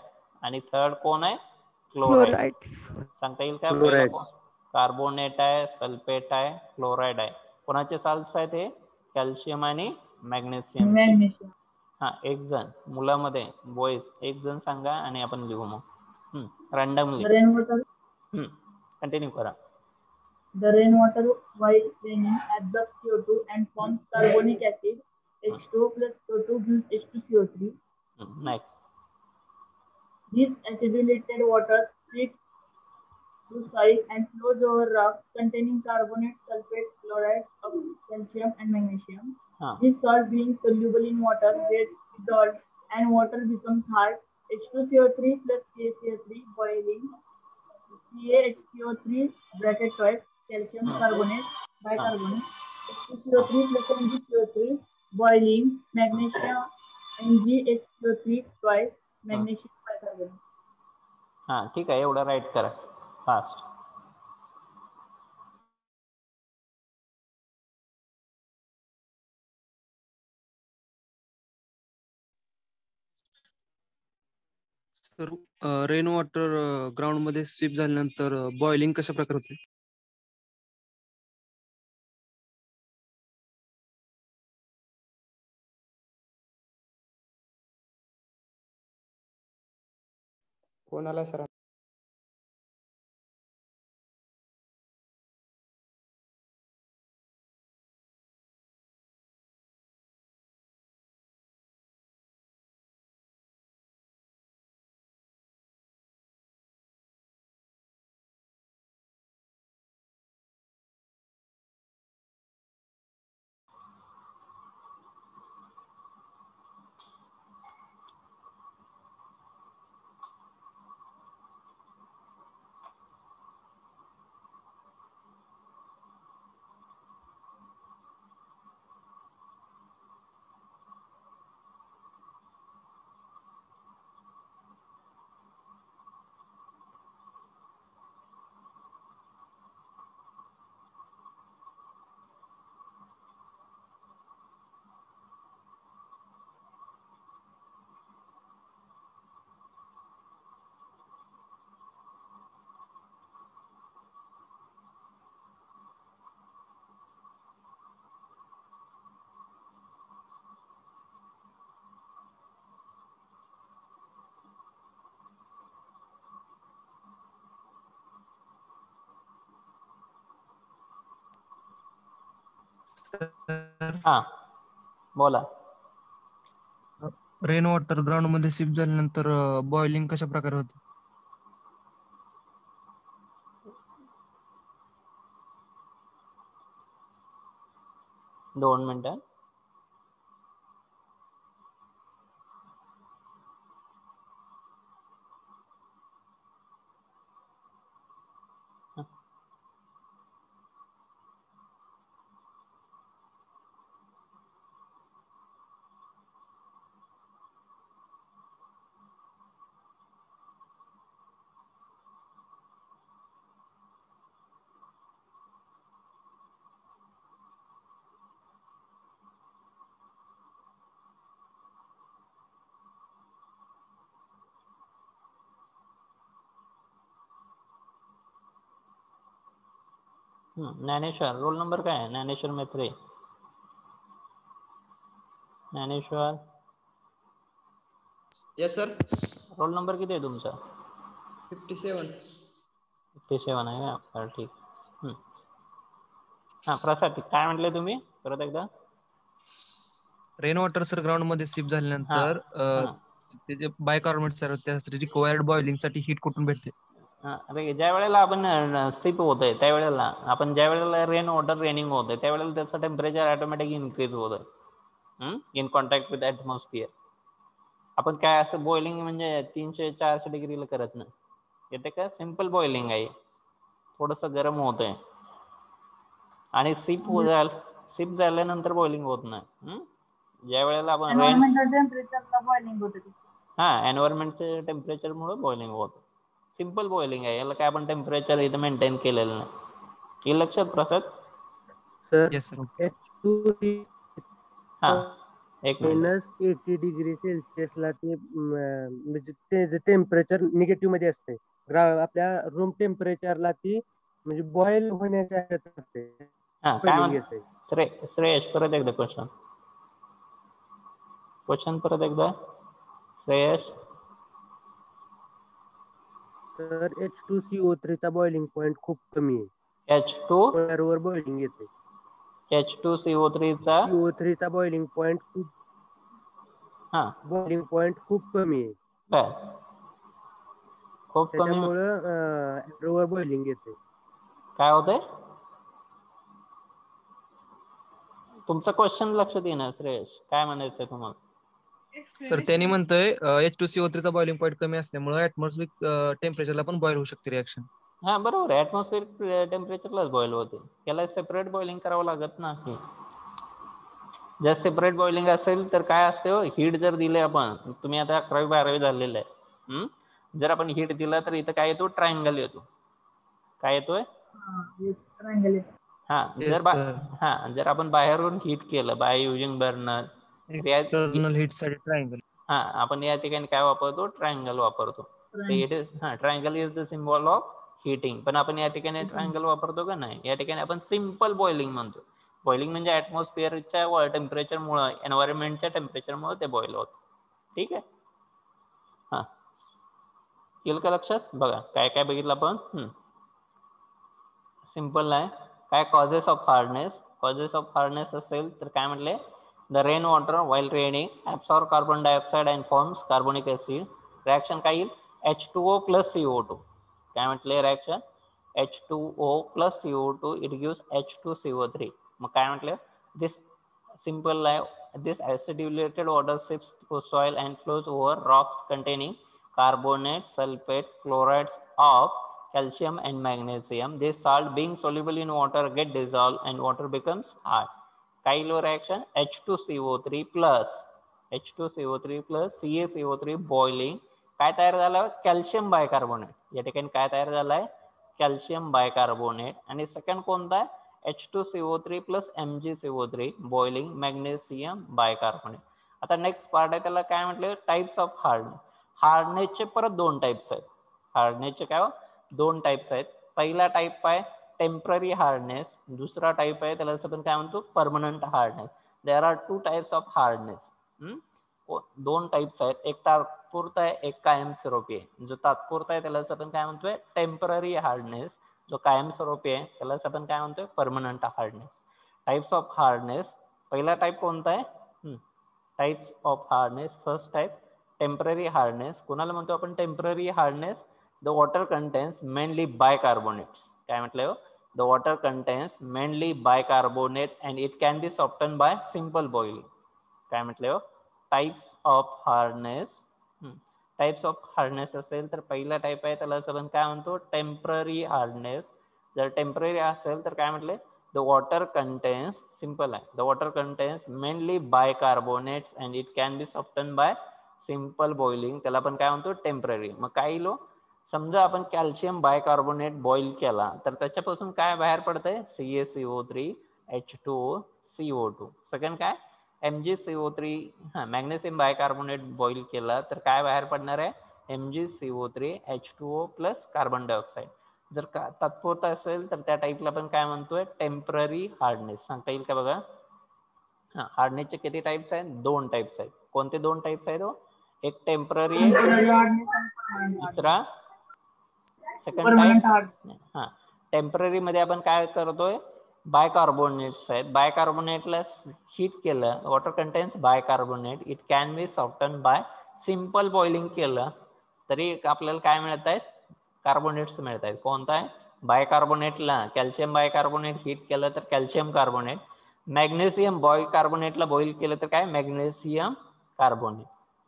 आणि थर्ड कोण आहे, क्लोराइड. सांगता येईल का, पहिला कार्बोनेट आहे, सल्फेट आहे, क्लोराइड आहे, कोणाचे साल्ट्स आहेत हे, कॅल्शियम आणि मॅग्नेशियम. एक जण मुलामध्ये, बॉईज एक जण सांगा आणि आपण लिहू मग रँडमली. कंटिन्यू करा. The rainwater, while raining, absorbs CO2 and forms carbonic acid. H2O plus CO2 gives H2CO3. Next. This acidulated water splits through soil and flows over rocks containing carbonate, sulfate, chloride of calcium and magnesium. This salt being soluble in water gets dissolved and water becomes hard. H2CO3 plus CaCO3 boiling. CaHCO3 bracket twice calcium carbonate bicarbonate. H2CO3 plus MgCO3 boiling magnesium MgHCO3 twice magnesium bicarbonate. ठीक आहे, एवढं राईट करा fast. Sir rain water ground मध्ये स्वीप झाल्यानंतर बॉइलिंग कशा प्रकारे होते? कोणाला सर? बोला. रेन वॉटर ग्राउंड मध्ये स्वीप झाल्यानंतर बॉइलिंग कशा प्रकारे होते? 2 मिनिटं. ज्ञानेश्वर, रोल नंबर काय आहे? ज्ञानेश्वर मेत्रे. Dnyaneshwar. Yes sir. Roll number किती आहे तुमचा? 57. 57 आहे का? ठीक. प्रसाद, काय म्हटले तुम्ही परत एकदा? रेन वॉटर सर ग्राउंड मध्ये स्वीप झाल्यानंतर ते जे बायकार्बोनेट सर त्यासाठी रिक्वायर्ड बॉइलिंग साठी हीट कुठून भेटते? अरे ज्या वेळेला आपण सिप होत आहे त्यावेळेला आपण ज्या वेळेला रेन वॉटर रेनिंग होत आहे त्यावेळेला त्याचं टेम्परेचर ऑटोमॅटिक इन्क्रीज होत आहे इन कॉन्टॅक्ट विथ ॲटमॉस्फिअर. आपण काय असं बॉइलिंग म्हणजे 300-400 डिग्रीला करत नाही. येते का? सिम्पल बॉइलिंग आहे, थोडंसं गरम होत आहे आणि सिप झाल्यानंतर बॉइलिंग होत नाही. ज्या वेळेला आपण एन्व्हायरमेंटल टेम्परेचरला बॉइलिंग होते. एन्व्हायरमेंटच्या टेम्परेचरमुळे बॉइलिंग होतं. सिम्पल बॉइलिंग आहे, याला काय आपण टेम्परेचर इथं मेंटेन केलेलं नाही. हे लक्षात प्रसाद? Sir yes sir. एक मिनिट. -80 डिग्री सेल्सिअसला ते म्हणजे ते टेम्परेचर निगेटिव्ह मध्ये असते. आपल्या रूम टेम्परेचरला ती म्हणजे बॉईल होण्याच्या ह्याच्यात असते. काय म्हणते श्रेयश? परत एकदा क्वेश्चन परत एकदा श्रेयश. तर H2CO3 चा बॉइलिंग पॉइंट खूप कमी आहे. बरोबर बॉइलिंग येते. H2CO3 चा CO3 चा बॉइलिंग पॉइंट खूप कमी आहे. खूप कमी त्याच्यामुळं ऍरोवर बॉइलिंग येते. काय होतंय? तुमचं क्वेश्चन लक्षात येणार श्रेयश, काय म्हणायचंय तुम्हाला? सर त्यांनी म्हणतोय H2CO3 चा बॉइलिंग पॉइंट कमी असल्यामुळे ऍटमॉस्फिक टेम्परेचरला पण बॉईल होऊ शकते रिएक्शन. हा बरोबर आहे, ऍटमॉस्फिअर टेम्परेचरलाच बॉईल होते. त्याला सेपरेट बॉइलिंग करावं लागत नाही. जर सेपरेट बॉइलिंग असेल तर काय असते, हीट जर दिले आपण, तुम्ही आता 11वी 12वी झालेलं आहे, जर आपण हीट दिला तर इथं काय येतो, ट्रायंगल येतो. काय येतोय? जर आपण बाहेरून हीट केलं by using burner, external heat साठी ट्रायंगल. आपण या ठिकाणी काय वापरतो, ट्रायंगल वापरतो. Triangle is the symbol of heating. पण आपण या ठिकाणी ट्रायंगल वापरतो का नाही? या ठिकाणी आपण सिम्पल बॉइलिंग म्हणतो. बॉइलिंग म्हणजे ऍटमॉस्फिअरच्या टेम्परेचरमुळे, एन्व्हायरमेंटच्या टेम्परेचरमुळे ते बॉईल होतं. ठीक आहे. हा, येईल का लक्षात? बघा काय काय बघितलं आपण. सिंपल आहे. काय causes of hardness? Causes of hardness असेल तर काय म्हटले, the rain water while raining absorb carbon dioxide and forms carbonic acid. Reaction काय येईल, H2O plus CO2. काय म्हटले reaction, H2O plus CO2 it gives H2CO3. मग काय म्हटलं, दिस सिंपल आहे, this acidulated water seeps through soil and flows over rocks containing carbonate, sulfate, chlorides of calcium and magnesium. This salt being soluble in water get dissolved and water becomes hard. काय low reaction, H2CO3 plus CaCO3 boiling. काय तयार झालं, कॅल्शियम बायकार्बोनेट. या ठिकाणी काय तयार झालंय, कॅल्शियम बायकार्बोनेट. आणि सेकंड कोणता आहे, H2CO3 plus MgCO3 boiling magnesium bicarbonate. आता नेक्स्ट पार्ट आहे, त्याला काय म्हटलं, टाइप्स ऑफ हार्डनेस. हार्डनेसचे परत दोन टाइप्स आहेत. हार्डनेसचे काय दोन टाइप्स आहेत. पहिला टाइप आहे टेम्पररी हार्डनेस, दुसरा टाइप आहे त्याला आपण काय म्हणतो, permanent hardness. There are two types of hardness. दोन टाइप्स आहेत, एक तात्पुरता आहे, एक कायमस्वरूपी आहे. जो तात्पुरता आहे त्याला आपण काय म्हणतोय, टेम्पररी हार्डनेस. जो कायमस्वरूपी आहे त्याला आपण काय म्हणतोय, permanent hardness. Types of hardness, पहिला टाइप कोणता आहे, types of hardness. First type temporary hardness. कोणाला म्हणतो आपण temporary hardness, the water contains mainly bicarbonates. काय म्हटलं, the water contains mainly bicarbonate and it can be soften by simple boiling. काय म्हटलं, types of hardness. Types of hardness असेल तर पहिला टाइप आहे त्याला आपण काय म्हणतो, टेम्पररी हार्डनेस. जर टेम्पररी असेल तर काय म्हटले, द वॉटर कंटेन्स, सिंपल आहे, the water contains mainly bicarbonates and it can be soften by simple boiling. त्याला आपण काय म्हणतो, टेम्पररी. मग काय लो, समजा आपण कॅल्शियम बायकार्बोनेट बॉईल केला तर त्याच्यापासून काय बाहेर पडतंय, CaCO3 H2O CO2. सेकंड काय, MgCO3 मॅग्नेशियम बायकार्बोनेट बॉईल केला तर काय बाहेर पडणार आहे, MgCO3 H2O plus carbon dioxide. जर का तात्पुरता असेल तर त्या टाईपला आपण काय म्हणतोय, टेम्पररी हार्डनेस. सांगता येईल का बघा. हार्डनेसचे किती टाइप्स आहेत, दोन टाइप्स आहेत. कोणते दोन टाइप्स आहेत, एक टेम्पररी आहे, दुसरा सेकंड टाइप. टेम्पररी मध्ये आपण काय करतोय, बायकार्बोनेट्स आहेत. बायकार्बोनेटला हीट केलं, water contains bicarbonate, it can be soften by simple boiling केलं तरी आपल्याला काय मिळत आहेत, कार्बोनेट्स मिळत आहेत. कोणता आहे, बायकार्बोनेटला कॅल्शियम बायकार्बोनेट हीट केलं तर कॅल्शियम कार्बोनेट, मॅग्नेशियम बायकार्बोनेटला बॉईल केलं तर काय, मॅग्नेशियम कार्बोनेट.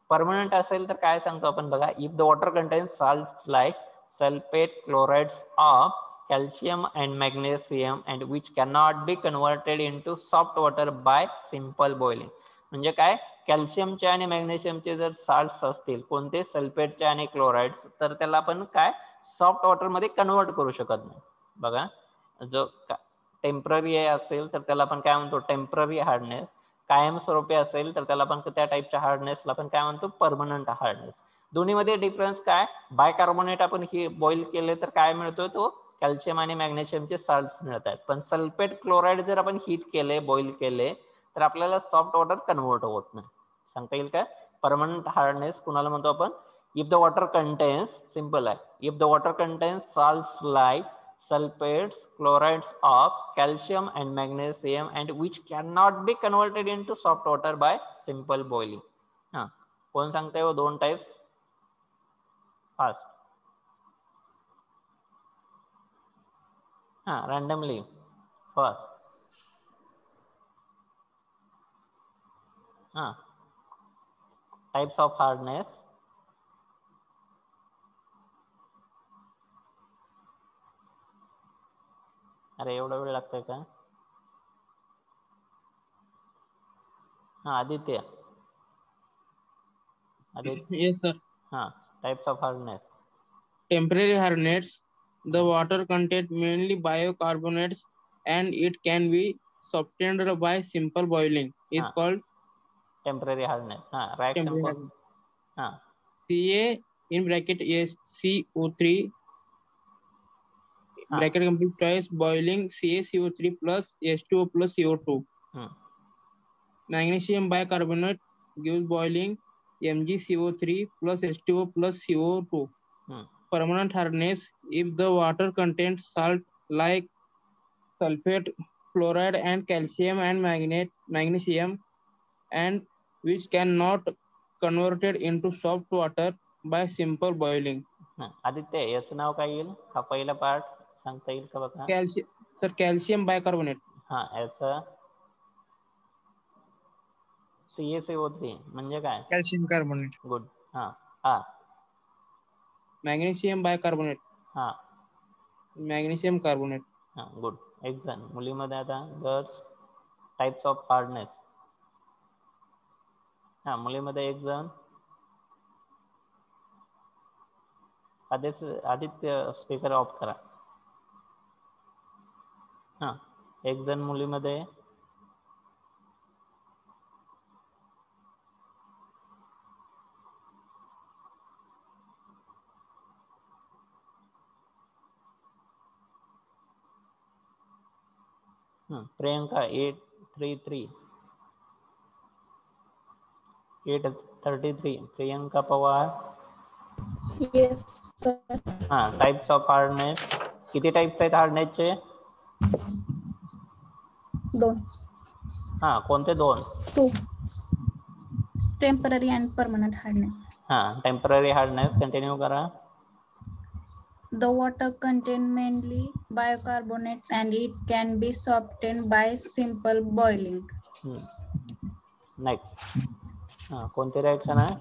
परमनंट असेल तर काय सांगतो आपण बघा, if the water contains salts like sulfate, chlorides of calcium and magnesium and which cannot be converted into soft water by simple boiling. म्हणजे काय, कॅल्शियमचे आणि मॅग्नेशियमचे जर साल्ट्स असतील, कोणते, सल्फेटचे आणि क्लोराइड्स, तर त्याला आपण काय सॉफ्ट वॉटर मध्ये कन्वर्ट करू शकत नाही. बघा, जो टेम्पररी असेल तर त्याला आपण काय म्हणतो, टेम्पररी हार्डनेस. कायमस्वरूपी असेल तर त्याला आपण त्या टाईपच्या हार्डनेसला आपण काय म्हणतो, परमनंट हार्डनेस. दोन्हीमध्ये डिफरन्स काय, बायकार्बोनेट आपण ही बॉईल केले तर काय मिळतोय, तो कॅल्शियम आणि मॅग्नेशियमचे साल्ट्स मिळत आहेत. पण सल्फेट क्लोराइड जर आपण हीट केले, बॉईल केले तर आपल्याला सॉफ्ट वॉटर कन्वर्ट होत नाही. सांगता येईल काय, परमनंट हार्डनेस कुणाला म्हणतो आपण, If the water contains, simple है, if the water contains salts like sulfates, chlorides of calcium and magnesium, and which cannot be converted into soft water by simple boiling. हाँ, कौन सांगते हो दोन टाइप्स? फास्ट. हाँ, randomly. First. हाँ. Types of hardness. अरे एवढा वेळ लागतोय का? हाँ, आदित्य. Yes, sir. हाँ, types of hardness. Temporary hardness. The water contains mainly biocarbonates and it can be softened by simple boiling. Is called temporary hardness. हाँ, reaction temporary को. हाँ. Ca in bracket SCO3 bracket complete twice boiling CaCO3 plus H2O plus CO2. Magnesium bicarbonate gives boiling MgCO3 plus H2O plus CO2. Permanent hardness if the water contains salt like sulfate, fluoride and calcium and magnesium and which cannot converted into soft water by simple boiling. Aditya याचं नाव काय येईल? हा पहिला पार्ट सांगता येईल का बघा? Calcium bicarbonate. हा, याचं CaCO3 म्हणजे काय? Calcium carbonate. गुड. हा. हा. Magnesium bicarbonate. हा. Magnesium carbonate. हा, गुड. एक्झाम मुलीमध्ये आता गर्ल्स टाइप्स ऑफ हार्डनेस. हा, मुलीमध्ये एक्झाम आदित्य स्पीकर ऑफ करा. हा, एक जण मुलीमध्ये प्रियंका 833 833 प्रियंका पवार. Yes, sir. हा, टाइप्स ऑफ हार्डनेस. किती टाइप्स आहेत हार्डनेसचे? दोन. हा, कोणते दोन? Two. Temporary and permanent hardness. हा, टेम्पररी हार्डनेस. कंटिन्यू करा. The water contains mainly biocarbonates and it can be softened by simple boiling. Next. हा, कोणती रिएक्शन आहे?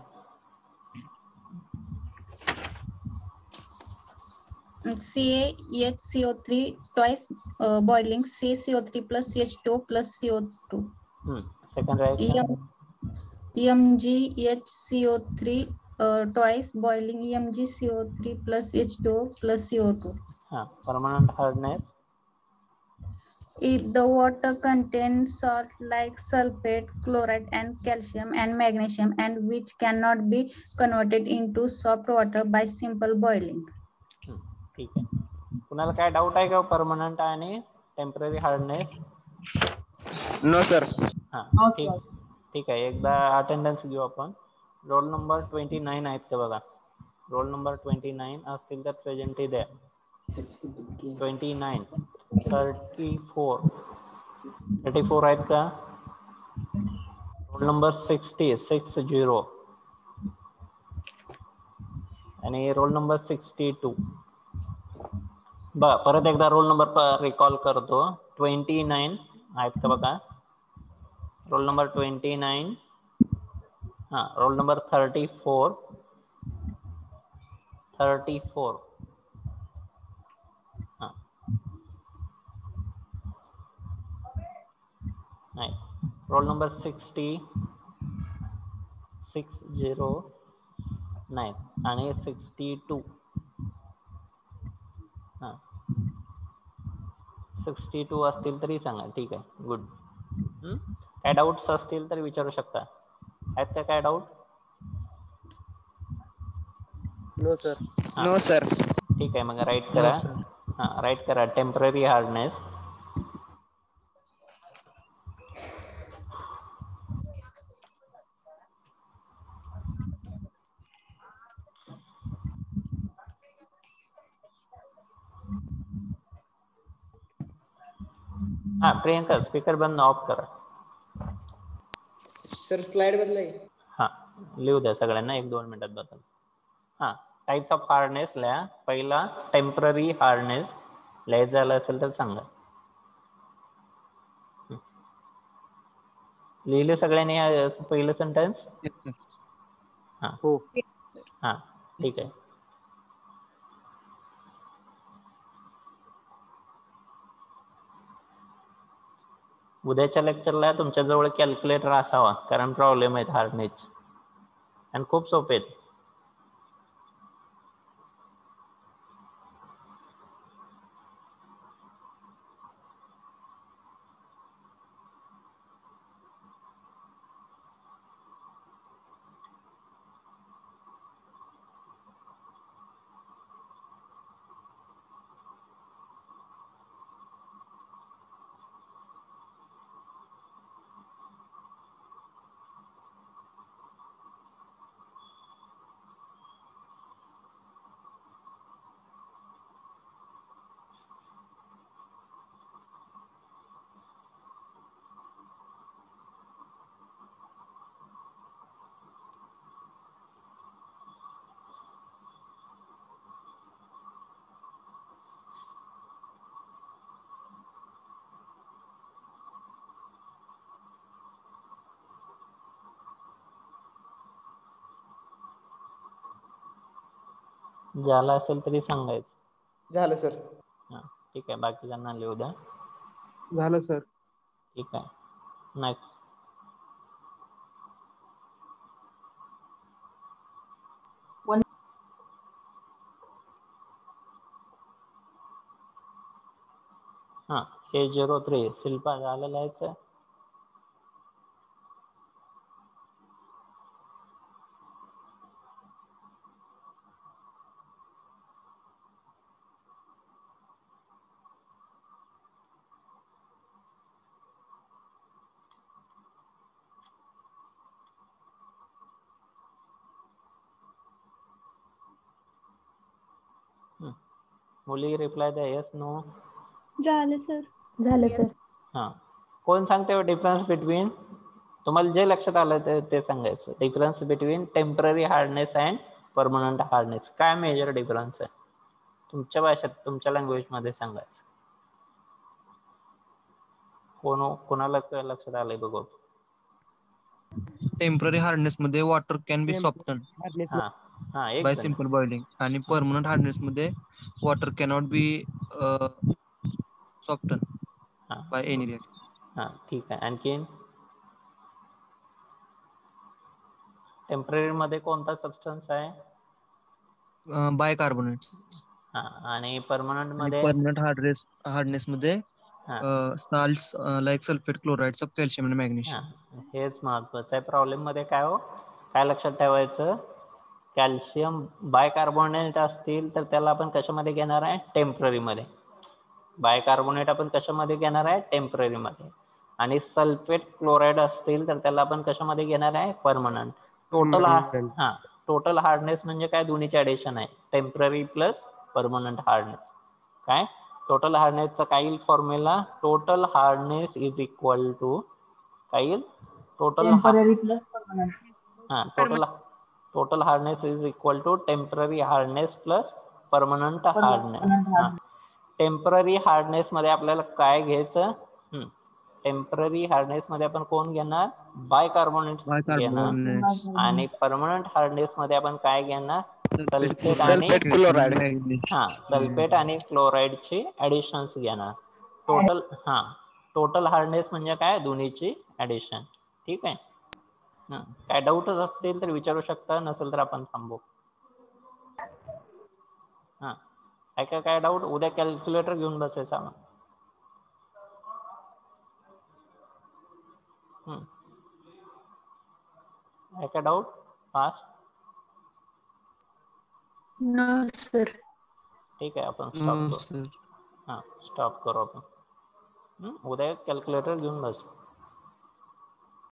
CaHCO3 twice boiling CaCO3 plus H2O plus CO2. Second reaction. MgHCO3 twice boiling MgCO3 plus H2O plus CO2. Permanent hardness. If the water contains salt like sulfate, chloride and calcium and magnesium and which cannot be converted into soft water by simple boiling. ठीक आहे. कुणाला काय डाऊट आहे का परमनंट आणि टेम्पररी हार्डनेस? No sir. हा, ठीक आहे. एकदा अटेंडन्स घेऊ आपण. रोल नंबर 29 आहेत का बघा? रोल नंबर 29 असतील तर प्रेझेंटी द्या. 29 34 आहेत का? रोल नंबर 60 आणि रोल नंबर 62. बघा, परत एकदा रोल नंबर रिकॉल करतो. 29 आहेत का बघा? Roll number 29. हा, रोल नंबर 34 हा, नाही. रोल नंबर 60 नाही आणि 62. हा, 62 असतील तरी सांगा. ठीक आहे, गुड. काय डाऊट्स असतील तर विचारू शकता. आहेत का काय doubt? No sir. No sir. ठीक आहे, मग राईट करा. हा, राईट करा. Temporary hardness. हा प्रियंका स्पीकर बंद ऑफ करा. सर स्लाइड बदलाय. हा लिहू द्या सगळ्यांना 1-2 मिनिटात बदल. हा टाइप्स ऑफ हार्डनेस लिहा. पहिला टेम्पररी हार्डनेस लिहायचं झालं असेल तर सांगा. लिहिले सगळ्यांनी पहिलं सेंटेन्स. हा हो. हा ठीक आहे. उद्याच्या लेक्चरला तुमच्याजवळ कॅल्क्युलेटर असावा, कारण प्रॉब्लेम आहेत हार्डनेस आणि खूप सोपे आहेत. झालं असेल तरी सांगायचं. झालं सर. हा ठीक आहे. बाकीच्यांना लिहू द्या. झालं सर. ठीक आहे. नेक्स्ट. हा हे 03 शिल्पा झालं लिहायचं. मुली रिप्लाय द्या. Yes no. झालं सर. झालं सर. हा कोण सांगते डिफरन्स बिटवीन, तुम्हाला जे लक्षात आलं ते सांगायचं. Difference between temporary hardness and permanent hardness. काय मेजर डिफरन्स आहे तुमच्या भाषेत, तुमच्या लँग्वेज मध्ये सांगायचं. कोणाला लक्षात आलंय बघू. टेम्पररी हार्डनेस मध्ये वॉटर कॅन बी सॉफ्टन एक बाय जण. सिंपल बॉइलिंग, आणि परमनंट हार्डनेस मध्ये water cannot be soften by any reaction. हा ठीक आहे. आणखीन टेम्पररी मध्ये कोणता सबस्टन्स आहे? बायकार्बोनेट. हा आणि परमनंट आणि मध्ये? परमनंट हार्डनेस मध्ये salts like sulphate, chlorides of calcium आणि मॅग्नेशियम. हेच महत्वाचं आहे. प्रॉब्लेम मध्ये काय हो, काय लक्षात ठेवायचं, कॅल्शियम बायकार्बोनेट असतील तर त्याला आपण कशामध्ये घेणार आहे? टेम्पररी मध्ये. बायकार्बोनेट आपण कशामध्ये घेणार आहे? टेम्पररी मध्ये. आणि सल्फेट क्लोराइड असतील तर त्याला आपण कशामध्ये घेणार आहे? परमनंट. टोटल हार्डनेस म्हणजे काय? दोन्हीचे ऍडिशन आहे, टेम्पररी प्लस परमनंट हार्डनेस. काय टोटल हार्डनेसचा काय येईल formula? Total hardness is equal to काय येईल? Temporary plus permanent. Total hardness is equal to temporary hardness plus permanent hardness. Temporary hardness मध्ये आपल्याला काय घ्यायचं? टेम्पररी हार्डनेस मध्ये आपण कोण घेणार? बायकार्बोनेट घेणार. आणि परमनंट हार्डनेस मध्ये आपण काय घेणार? Sulphate chloride. सल्फेट आणि क्लोराइडची ऍडिशन्स घेणार. टोटल हार्डनेस म्हणजे काय? दोन्हीची ऍडिशन. ठीक आहे. काय डाऊटच असतील तर विचारू शकता, नसेल तर आपण थांबू. काय डाऊट? उद्या कॅल्क्युलेटर घेऊन बसायचा मग. काय डाऊट? फास्ट. No sir. ठीक आहे, आपण स्टॉप करू. स्टॉप करू आपण. उद्या कॅल्क्युलेटर घेऊन बस.